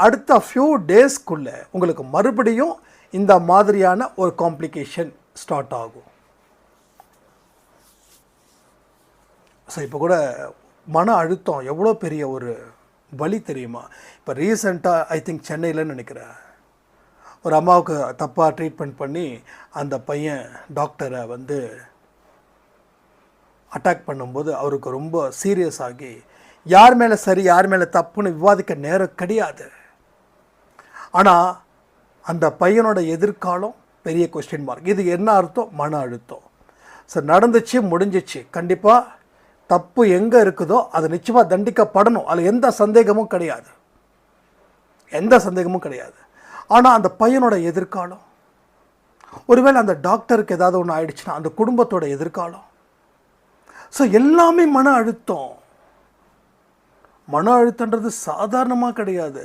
அடுத்த ஃபியூ டேஸ்க்குள்ளே உங்களுக்கு மறுபடியும் இந்த மாதிரியான ஒரு காம்ப்ளிகேஷன் ஸ்டார்ட் ஆகும். ஸோ இப்போ கூட மன அழுத்தம் எவ்வளோ பெரிய ஒரு வலி தெரியுமா? இப்போ ரீசெண்டாக ஐ திங்க் சென்னையிலன்னு நினைக்கிறேன், ஒரு அம்மாவுக்கு தப்பாக ட்ரீட்மெண்ட் பண்ணி அந்த பையன் டாக்டரை அட்டாக் பண்ணும்போது அவருக்கு ரொம்ப சீரியஸ் ஆகி யார் மேலே சரி யார் மேலே தப்புன்னு விவாதிக்க நேரம் கிடையாது. ஆனால் அந்த பையனோட எதிர்காலம் பெரிய கொஸ்டின் மார்க். இது என்ன அர்த்தம்? மன அழுத்தம். ஸோ நடந்துச்சு, முடிஞ்சிச்சு. கண்டிப்பாக தப்பு எங்கே இருக்குதோ அது நிச்சயமாக தண்டிக்கப்படணும். அதில் எந்த சந்தேகமும் கிடையாது, எந்த சந்தேகமும் கிடையாது. ஆனால் அந்த பையனோட எதிர்காலம், ஒருவேளை அந்த டாக்டருக்கு ஏதாவது ஒன்று ஆயிடுச்சுன்னா அந்த குடும்பத்தோட எதிர்காலம். ஸோ எல்லாமே மன அழுத்தம். மன அழுத்தன்றது சாதாரணமாக கிடையாது.